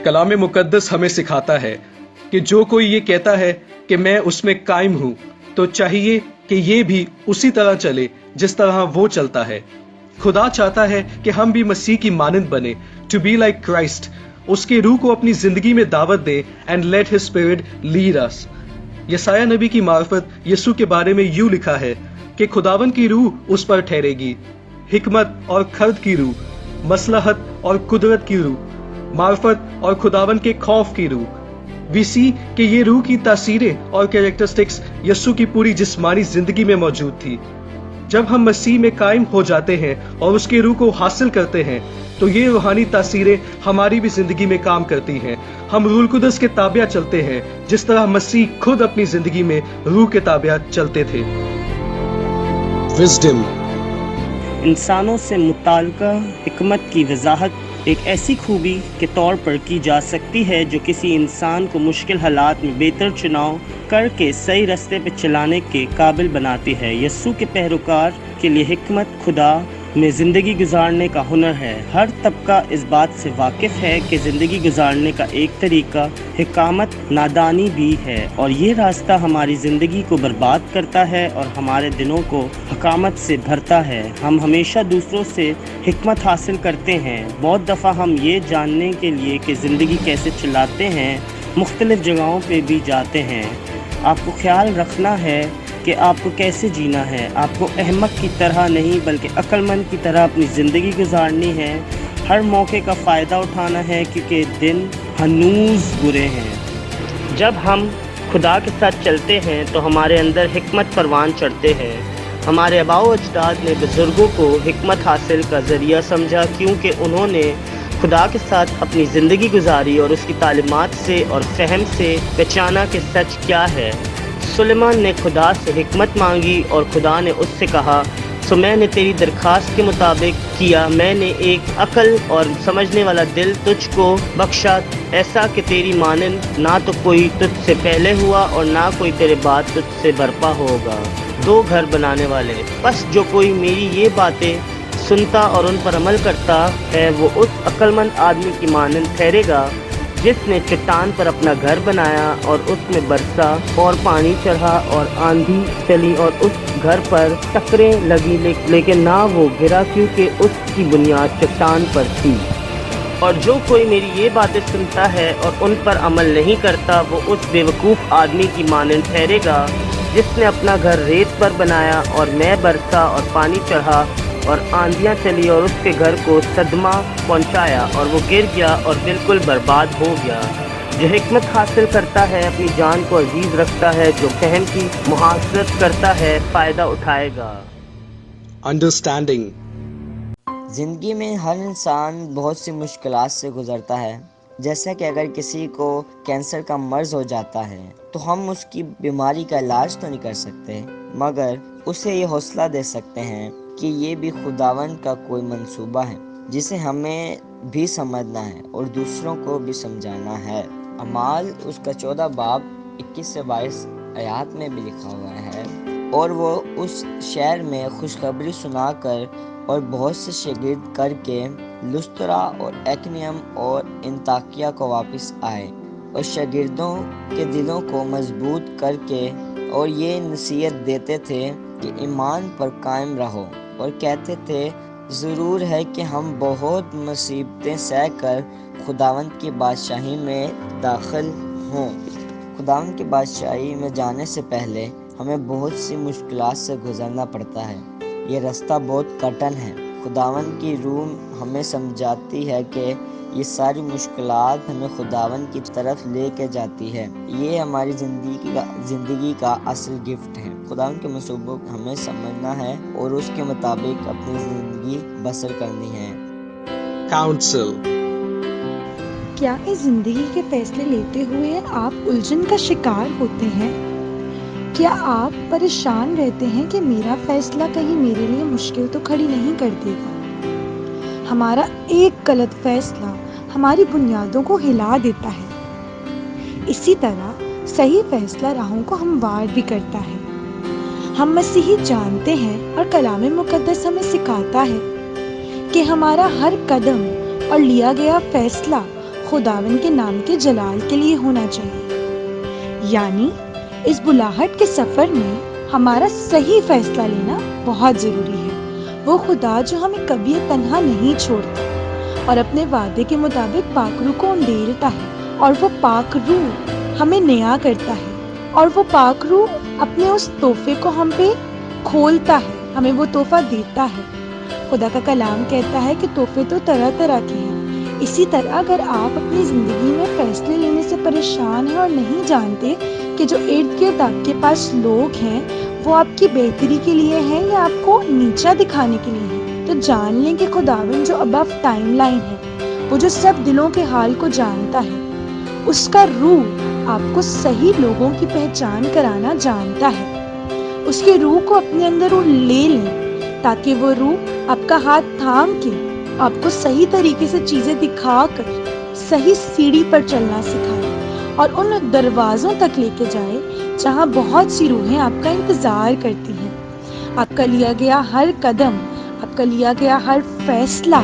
کلام مقدس ہمیں سکھاتا ہے کہ جو کوئی یہ کہتا ہے کہ میں اس میں قائم ہوں تو چاہیے کہ یہ بھی اسی طرح چلے جس طرح وہ چلتا ہے۔ خدا چاہتا ہے کہ ہم بھی مسیح کی مانند بنے، ٹو بی لائک کرائسٹ، اس کے روح کو اپنی زندگی میں دعوت دیں and let his spirit lead us. یسایہ نبی کی معرفت یسوع کے بارے میں یوں لکھا ہے کہ خداوند کی روح اس پر ٹھہرے گی، حکمت اور خرد کی روح، مصلحت اور قدرت کی روح، معرفت اور خداوند کے خوف کی روح۔ وی سی کہ یہ روح کی تاثیریں اور کیریکٹرسٹکس یسوع کی پوری جسمانی زندگی میں موجود تھی۔ جب ہم مسیح میں قائم ہو جاتے ہیں اور اس کے روح کو حاصل کرتے ہیں تو یہ روحانی تاثیریں ہماری بھی زندگی میں کام کرتی ہیں۔ ہم روح القدس کے تابع چلتے ہیں جس طرح مسیح خود اپنی زندگی میں روح کے تابع چلتے تھے۔ وزڈم، انسانوں سے متعلقہ حکمت کی وضاحت ایک ایسی خوبی کے طور پر کی جا سکتی ہے جو کسی انسان کو مشکل حالات میں بہتر چناؤ کر کے صحیح راستے پہ چلانے کے قابل بناتی ہے۔ یسوع کے پیروکار کے لیے حکمت خدا میں زندگی گزارنے کا ہنر ہے۔ ہر طبقہ اس بات سے واقف ہے کہ زندگی گزارنے کا ایک طریقہ حکامت نادانی بھی ہے، اور یہ راستہ ہماری زندگی کو برباد کرتا ہے اور ہمارے دنوں کو حکامت سے بھرتا ہے۔ ہم ہمیشہ دوسروں سے حکمت حاصل کرتے ہیں۔ بہت دفعہ ہم یہ جاننے کے لیے کہ زندگی کیسے چلاتے ہیں مختلف جگہوں پہ بھی جاتے ہیں۔ آپ کو خیال رکھنا ہے کہ آپ کو کیسے جینا ہے۔ آپ کو احمق کی طرح نہیں بلکہ عقل مند کی طرح اپنی زندگی گزارنی ہے۔ ہر موقع کا فائدہ اٹھانا ہے کیونکہ دن ہنوز برے ہیں۔ جب ہم خدا کے ساتھ چلتے ہیں تو ہمارے اندر حکمت پروان چڑھتے ہیں۔ ہمارے آباء و اجداد نے بزرگوں کو حکمت حاصل کا ذریعہ سمجھا کیونکہ انہوں نے خدا کے ساتھ اپنی زندگی گزاری اور اس کی تعلیمات سے اور فہم سے پہچانا کہ سچ کیا ہے۔ سلیمان نے خدا سے حکمت مانگی اور خدا نے اس سے کہا، سو میں نے تیری درخواست کے مطابق کیا، میں نے ایک عقل اور سمجھنے والا دل تجھ کو بخشا، ایسا کہ تیری مانند نہ تو کوئی تجھ سے پہلے ہوا اور نہ کوئی تیرے بعد تجھ سے برپا ہوگا۔ دو گھر بنانے والے، بس جو کوئی میری یہ باتیں سنتا اور ان پر عمل کرتا ہے وہ اس عقل مند آدمی کی مانند ٹھہرے گا جس نے چٹان پر اپنا گھر بنایا اور اس میں برسا اور پانی چڑھا اور آندھی چلی اور اس گھر پر ٹکریں لگی لیکن نہ وہ گرا کیونکہ اس کی بنیاد چٹان پر تھی۔ اور جو کوئی میری یہ باتیں سنتا ہے اور ان پر عمل نہیں کرتا وہ اس بیوقوف آدمی کی مانند ٹھہرے گا جس نے اپنا گھر ریت پر بنایا اور میں برسا اور پانی چڑھا اور آندھیاں چلی اور اس کے گھر کو صدمہ پہنچایا اور وہ گر گیا اور بالکل برباد ہو گیا۔ جو حکمت حاصل کرتا ہے اپنی جان کو عزیز رکھتا ہے، جو فہم کی محاصرت کرتا ہے فائدہ اٹھائے گا۔ انڈرسٹینڈنگ، زندگی میں ہر انسان بہت سی مشکلات سے گزرتا ہے، جیسا کہ اگر کسی کو کینسر کا مرض ہو جاتا ہے تو ہم اس کی بیماری کا علاج تو نہیں کر سکتے، مگر اسے یہ حوصلہ دے سکتے ہیں کہ یہ بھی خداوند کا کوئی منصوبہ ہے جسے ہمیں بھی سمجھنا ہے اور دوسروں کو بھی سمجھانا ہے۔ اعمال اس کا 14 باب 21 سے 22 آیات میں بھی لکھا ہوا ہے، اور وہ اس شہر میں خوشخبری سنا کر اور بہت سے شاگرد کر کے لسترا اور ایکنیم اور انطاکیہ کو واپس آئے اور شاگردوں کے دلوں کو مضبوط کر کے اور یہ نصیحت دیتے تھے کہ ایمان پر قائم رہو، اور کہتے تھے ضرور ہے کہ ہم بہت مصیبتیں سہ کر خداوند کی بادشاہی میں داخل ہوں۔ خداوند کی بادشاہی میں جانے سے پہلے ہمیں بہت سی مشکلات سے گزرنا پڑتا ہے۔ یہ راستہ بہت کٹن ہے۔ خداوند کی روح ہمیں سمجھاتی ہے کہ یہ ساری مشکلات ہمیں خداوند کی طرف لے کے جاتی ہے۔ یہ ہماری زندگی کا اصل گفٹ ہے۔ خداوند کے منصوبوں کو ہمیں سمجھنا ہے اور اس کے مطابق اپنی زندگی بسر کرنی ہے۔ کاؤنسل، کیا اس زندگی کے فیصلے لیتے ہوئے آپ الجھن کا شکار ہوتے ہیں؟ کیا آپ پریشان رہتے ہیں کہ میرا فیصلہ کہیں میرے لیے مشکل تو کھڑی نہیں کر دے گا؟ ہمارا ایک غلط فیصلہ ہماری بنیادوں کو ہلا دیتا ہے۔ اسی طرح صحیح فیصلہ راہوں کو ہموار بھی کرتا ہے۔ ہم مسیحی جانتے ہیں اور کلام مقدس ہمیں سکھاتا ہے کہ ہمارا ہر قدم اور لیا گیا فیصلہ خداوند کے نام کے جلال کے لیے ہونا چاہیے۔ یعنی اس بلاہٹ کے سفر میں ہمارا صحیح فیصلہ لینا بہت ضروری ہے۔ وہ خدا جو ہمیں کبھی تنہا نہیں چھوڑتا اور اپنے وعدے کے مطابق پاک روح کو اندیلتا ہے، اور وہ پاک روح ہمیں نیا کرتا ہے، اور وہ پاک روح اپنے اس تحفے کو ہم پہ کھولتا ہے، ہمیں وہ تحفہ دیتا ہے۔ خدا کا کلام کہتا ہے کہ تحفے تو طرح طرح کے ہیں۔ اسی طرح اگر آپ اپنی زندگی میں فیصلے لینے سے پریشان ہیں اور نہیں جانتے کہ جو ارد گرد آپ کے پاس لوگ ہیں وہ آپ کی بہتری کے لیے ہیں یا آپ کو نیچا دکھانے کے لیے ہیں، تو جان لیں کہ خداوند جو ابو ٹائم لائن ہے، وہ جو سب دلوں کے حال کو جانتا ہے، اس کا روح آپ کو صحیح لوگوں کی پہچان کرانا جانتا ہے۔ اس کے روح کو اپنے اندر وہ لے لیں تاکہ وہ روح آپ کا ہاتھ تھام کے آپ کو صحیح طریقے سے چیزیں دکھا کر صحیح سیڑھی پر چلنا سکھائے اور ان دروازوں تک لے کے جائے جہاں بہت سی روحیں آپ کا انتظار کرتی ہیں۔ آپ کا لیا گیا ہر قدم، آپ کا لیا گیا ہر فیصلہ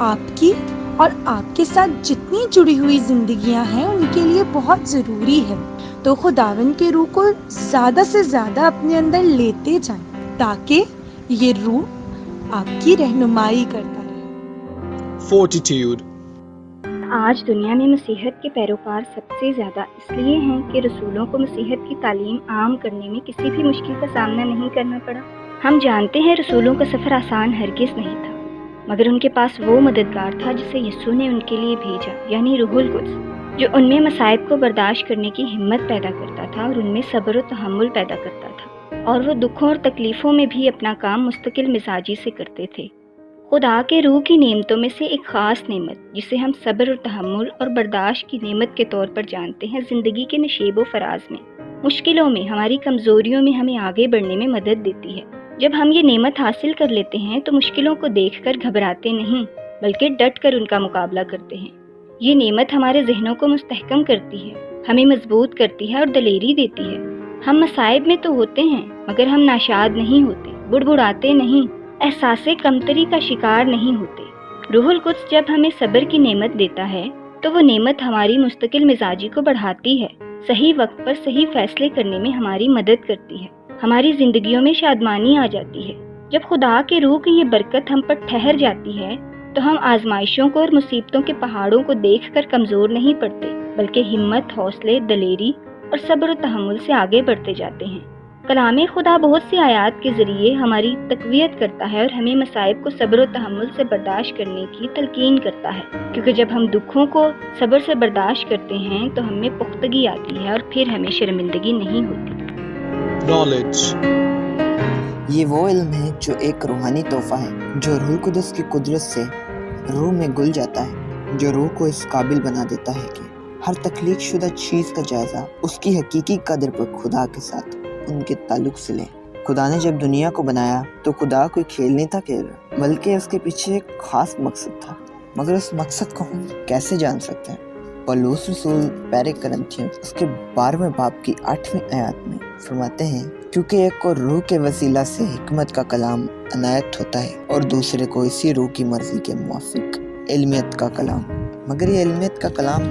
آپ کی اور آپ کے ساتھ جتنی جڑی ہوئی زندگیاں ہیں ان کے لیے بہت ضروری ہے۔ تو خداوند کے روح کو زیادہ سے زیادہ اپنے اندر لیتے جائیں تاکہ یہ روح آپ کی رہنمائی کرتا رہے۔ Fortitude. آج دنیا میں مسیحیت کے پیروکار سب سے زیادہ اس لیے ہیں کہ رسولوں کو مسیحیت کی تعلیم عام کرنے میں کسی بھی مشکل کا سامنا نہیں کرنا پڑا۔ ہم جانتے ہیں رسولوں کا سفر آسان ہرگز نہیں تھا، مگر ان کے پاس وہ مددگار تھا جسے یسوع نے ان کے لیے بھیجا، یعنی روح القدس، جو ان میں مصائب کو برداشت کرنے کی ہمت پیدا کرتا تھا اور ان میں صبر و تحمل پیدا کرتا تھا، اور وہ دکھوں اور تکلیفوں میں بھی اپنا کام مستقل مزاجی سے کرتے تھے۔ خدا کے روح کی نعمتوں میں سے ایک خاص نعمت جسے ہم صبر اور تحمل اور برداشت کی نعمت کے طور پر جانتے ہیں، زندگی کے نشیب و فراز میں، مشکلوں میں، ہماری کمزوریوں میں ہمیں آگے بڑھنے میں مدد دیتی ہے۔ جب ہم یہ نعمت حاصل کر لیتے ہیں تو مشکلوں کو دیکھ کر گھبراتے نہیں بلکہ ڈٹ کر ان کا مقابلہ کرتے ہیں۔ یہ نعمت ہمارے ذہنوں کو مستحکم کرتی ہے، ہمیں مضبوط کرتی ہے اور دلیری دیتی ہے۔ ہم مصائب میں تو ہوتے ہیں مگر ہم ناشاد نہیں ہوتے، بڑبڑاتے نہیں، احساس کمتری کا شکار نہیں ہوتے۔ روح القدس جب ہمیں صبر کی نعمت دیتا ہے تو وہ نعمت ہماری مستقل مزاجی کو بڑھاتی ہے، صحیح وقت پر صحیح فیصلے کرنے میں ہماری مدد کرتی ہے، ہماری زندگیوں میں شادمانی آ جاتی ہے۔ جب خدا کے روح کی یہ برکت ہم پر ٹھہر جاتی ہے تو ہم آزمائشوں کو اور مصیبتوں کے پہاڑوں کو دیکھ کر کمزور نہیں پڑتے بلکہ ہمت، حوصلے، دلیری اور صبر و تحمل سے آگے بڑھتے جاتے ہیں۔ کلام خدا بہت سی آیات کے ذریعے ہماری تقویت کرتا ہے اور ہمیں مصائب کو صبر و تحمل سے برداشت کرنے کی تلقین کرتا ہے، کیونکہ جب ہم دکھوں کو صبر سے برداشت کرتے ہیں تو ہم میں پختگی آتی ہے اور پھر ہمیں شرمندگی نہیں ہوتی۔ Knowledge. یہ وہ علم ہے جو ایک روحانی تحفہ ہے جو روح القدس کی قدرت سے روح میں گل جاتا ہے، جو روح کو اس قابل بنا دیتا ہے کہ ہر تخلیق شدہ چیز کا جائزہ اس کی حقیقی قدر پر خدا کے ساتھ ان کے تعلق سے لیں۔ خدا نے جب دنیا کو بنایا تو خدا کوئی کھیل نہیں تھا کھیل رہا، بلکہ اس کے پیچھے ایک خاص مقصد تھا۔ مگر اس مقصد کو ہم کیسے جان سکتے ہیں؟ پولس رسول پہلے کرنتھیوں اس کے 12ویں باب کی 8ویں آیات میں فرماتے ہیں، کیونکہ ایک کو روح کے وسیلہ سے حکمت کا کلام عنایت ہوتا ہے اور دوسرے کو اسی روح کی مرضی کے موافق علمیت کا کلام۔ مگر یہ علمیت کا کلام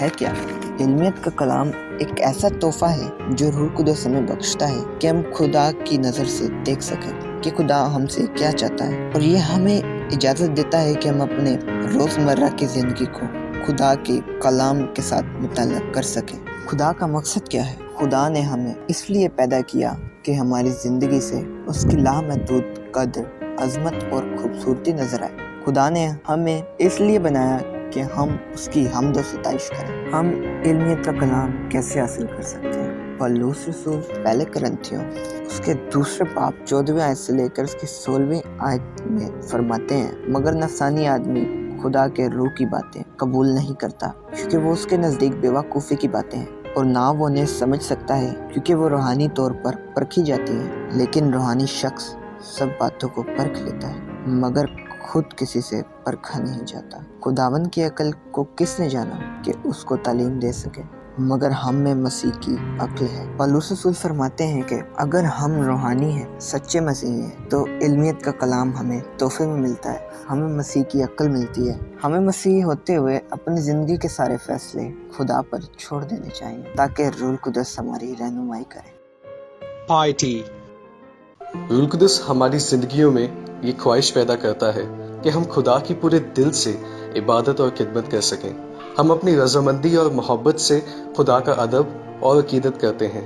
ہے کیا؟ علمیت کا کلام ایک ایسا تحفہ ہے جو روح القدس ہمیں بخشتا ہے کہ ہم خدا کی نظر سے دیکھ سکیں کہ خدا ہم سے کیا چاہتا ہے، اور یہ ہمیں اجازت دیتا ہے کہ ہم اپنے روزمرہ کی زندگی کو خدا کے کلام کے ساتھ متعلق کر سکیں۔ خدا کا مقصد کیا ہے؟ خدا نے ہمیں اس لیے پیدا کیا کہ ہماری زندگی سے اس کی لامحدود قدر، عظمت اور خوبصورتی نظر آئے۔ خدا نے ہمیں اس لیے بنایا کہ ہم اس کی حمد و ستائش کریں۔ ہم علمیت کا کلام کیسے حاصل کر سکتے ہیں؟ پولس رسول پہلے کرنتھیوں اس کے 2 باب 14ویں آیت سے لے کر اس کی 16ویں آیت میں فرماتے ہیں، مگر نفسانی آدمی خدا کے روح کی باتیں قبول نہیں کرتا کیونکہ وہ اس کے نزدیک بے وقوفی کی باتیں ہیں، اور نہ وہ انہیں سمجھ سکتا ہے کیونکہ وہ روحانی طور پر پرکھی جاتی ہیں۔ لیکن روحانی شخص سب باتوں کو پرکھ لیتا ہے، مگر خود کسی سے پرکھا نہیں جاتا۔ خداوند کی عقل کو کس نے جانا کہ اس کو تعلیم دے سکے؟ مگر ہم میں مسیح کی عقل ہے۔ پولس رسول فرماتے ہیں کہ اگر ہم روحانی ہیں، سچے مسیحی ہیں، تو علمیت کا کلام ہمیں تحفے میں ملتا ہے، ہمیں مسیح کی عقل ملتی ہے۔ ہمیں مسیحی ہوتے ہوئے اپنی زندگی کے سارے فیصلے خدا پر چھوڑ دینے چاہیے تاکہ روح القدس ہماری رہنمائی کرے۔ پائٹی۔ روح القدس ہماری زندگیوں میں یہ خواہش پیدا کرتا ہے کہ ہم خدا کی پورے دل سے عبادت اور خدمت کر سکیں۔ ہم اپنی رضامندی اور محبت سے خدا کا ادب اور عقیدت کرتے ہیں،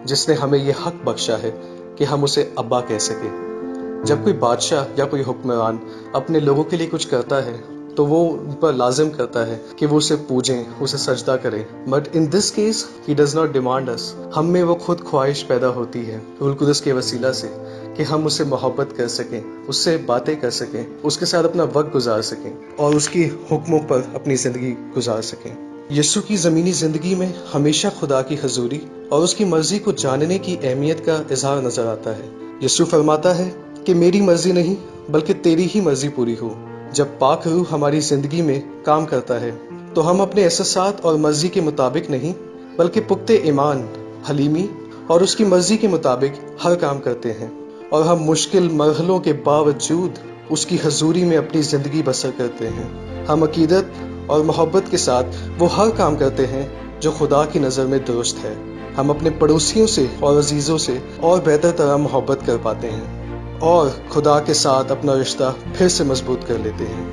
جس نے ہمیں یہ حق بخشا ہے کہ ہم اسے ابا کہہ سکیں۔ جب کوئی بادشاہ یا کوئی حکمران اپنے لوگوں کے لیے کچھ کرتا ہے تو وہ ان پر لازم کرتا ہے کہ وہ اسے پوجیں، اسے سجدہ کریں۔ But in this case he does not demand us. ہم میں وہ خود خواہش پیدا ہوتی ہے روح القدس کے وسیلہ سے کہ ہم اسے محبت کر سکیں، اس سے باتیں کر سکیں، اس کے ساتھ اپنا وقت گزار سکیں اور اس کی حکموں پر اپنی زندگی گزار سکیں۔ یسوع کی زمینی زندگی میں ہمیشہ خدا کی حضوری اور اس کی مرضی کو جاننے کی اہمیت کا اظہار نظر آتا ہے۔ یسوع فرماتا ہے کہ میری مرضی نہیں بلکہ تیری ہی مرضی پوری ہو۔ جب پاک روح ہماری زندگی میں کام کرتا ہے تو ہم اپنے احساسات اور مرضی کے مطابق نہیں بلکہ پختہ ایمان، حلیمی اور اس کی مرضی کے مطابق ہر کام کرتے ہیں، اور ہم مشکل مرحلوں کے باوجود اس کی حضوری میں اپنی زندگی بسر کرتے ہیں۔ ہم عقیدت اور محبت کے ساتھ وہ ہر کام کرتے ہیں جو خدا کی نظر میں درست ہے۔ ہم اپنے پڑوسیوں سے اور عزیزوں سے اور بہتر طرح محبت کر پاتے ہیں اور خدا کے ساتھ اپنا رشتہ پھر سے مضبوط کر لیتے ہیں۔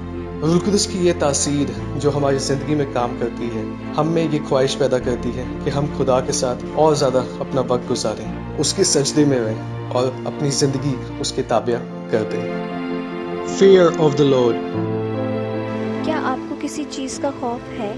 روح القدس کی یہ تاثیر جو ہماری زندگی میں کام کرتی ہے، ہم میں یہ خواہش پیدا کرتی ہے کہ ہم خدا کے ساتھ اور زیادہ اپنا وقت گزاریں، اس کے سجدے میں رہیں اور اپنی زندگی اس کے تابع کر دیں۔ Fear of the Lord۔ کیا آپ کو کسی چیز کا خوف ہے؟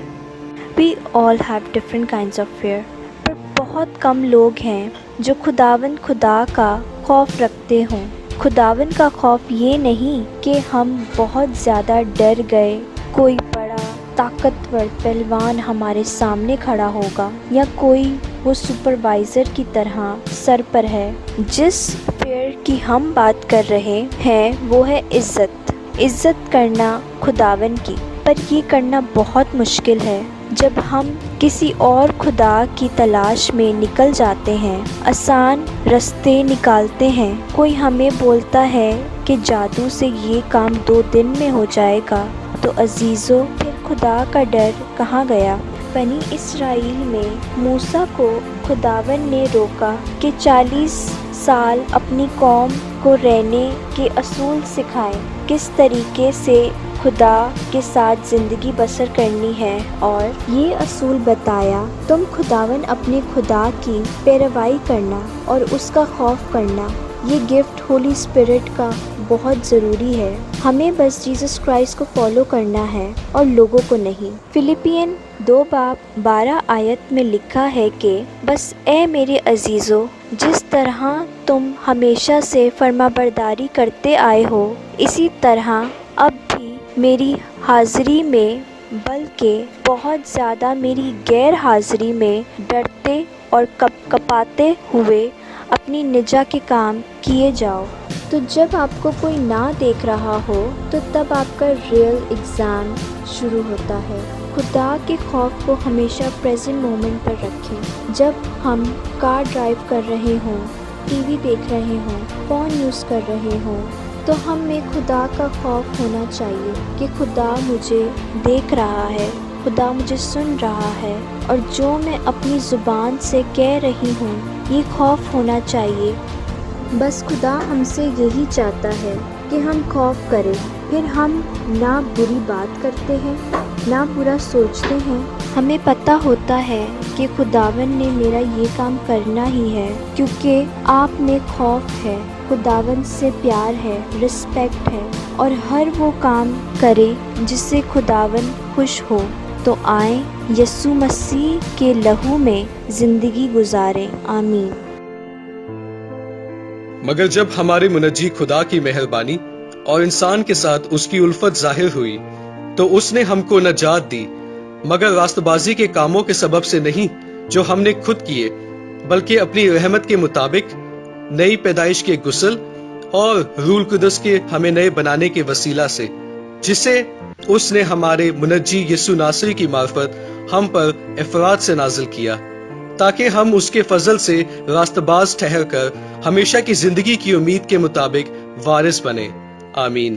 We all have different kinds of fear، پر بہت کم لوگ ہیں جو خدا کا خوف رکھتے ہوں۔ خداوند کا خوف یہ نہیں کہ ہم بہت زیادہ ڈر گئے، کوئی بڑا طاقتور پہلوان ہمارے سامنے کھڑا ہوگا یا کوئی وہ سپروائزر کی طرح سر پر ہے۔ جس فیئر کی ہم بات کر رہے ہیں وہ ہے عزت کرنا خداوند کی، پر یہ کرنا بہت مشکل ہے جب ہم کسی اور خدا کی تلاش میں نکل جاتے ہیں، آسان راستے نکالتے ہیں۔ کوئی ہمیں بولتا ہے کہ جادو سے یہ کام 2 دن میں ہو جائے گا، تو عزیزو پھر خدا کا ڈر کہاں گیا؟ بنی اسرائیل میں موسیٰ کو خداوند نے روکا کہ 40 سال اپنی قوم کو رہنے کے اصول سکھائیں، کس طریقے سے خدا کے ساتھ زندگی بسر کرنی ہے، اور یہ اصول بتایا تم خداوند اپنے خدا کی پیروی کرنا اور اس کا خوف کرنا۔ یہ گفٹ ہولی اسپرٹ کا بہت ضروری ہے۔ ہمیں بس جیسس کرائسٹ کو فالو کرنا ہے اور لوگوں کو نہیں۔ فلپین 2:12 میں لکھا ہے کہ بس اے میرے عزیزو، جس طرح تم ہمیشہ سے فرمانبرداری کرتے آئے ہو، اسی طرح اب بھی میری حاضری میں بلکہ بہت زیادہ میری غیر حاضری میں ڈرتے اور کپاتے ہوئے اپنی نجات کے کام کیے جاؤ۔ تو جب آپ کو کوئی نہ دیکھ رہا ہو تو تب آپ کا ریئل ایگزام شروع ہوتا ہے۔ خدا کے خوف کو ہمیشہ پریزنٹ مومنٹ پر رکھیں۔ جب ہم کار ڈرائیو کر رہے ہوں، ٹی وی دیکھ رہے ہوں، فون یوز کر رہے ہوں، تو ہم میں خدا کا خوف ہونا چاہیے کہ خدا مجھے دیکھ رہا ہے، خدا مجھے سن رہا ہے، اور جو میں اپنی زبان سے کہہ رہی ہوں یہ خوف ہونا چاہیے۔ بس خدا ہم سے یہی چاہتا ہے کہ ہم خوف کریں، پھر ہم نہ بری بات کرتے ہیں نہ برا سوچتے ہیں۔ ہمیں پتہ ہوتا ہے کہ خداوند نے میرا یہ کام کرنا ہی ہے، کیونکہ آپ میں خوف ہے، خداوند سے پیار ہے، رسپیکٹ ہے، اور ہر وہ کام کرے جس سے خداوند خوش ہو۔ تو آئیں یسوع مسیح کے لہو میں زندگی گزاریں۔ آمین۔ مگر جب ہمارے منجی خدا کی مہربانی اور انسان کے ساتھ اس کی الفت ظاہر ہوئی تو اس نے ہم کو نجات دی، مگر راست بازی کے کاموں کے سبب سے نہیں جو ہم نے خود کیے، بلکہ اپنی رحمت کے مطابق نئی پیدائش کے غسل اور روح القدس کے ہمیں نئے بنانے کے وسیلہ سے، جسے اس نے ہمارے منجی یسوع ناصری کی معرفت ہم پر افراد سے نازل کیا تاکہ ہم اس کے فضل سے راست باز ٹھہر کر ہمیشہ کی زندگی کی امید کے مطابق وارث بنے. آمین.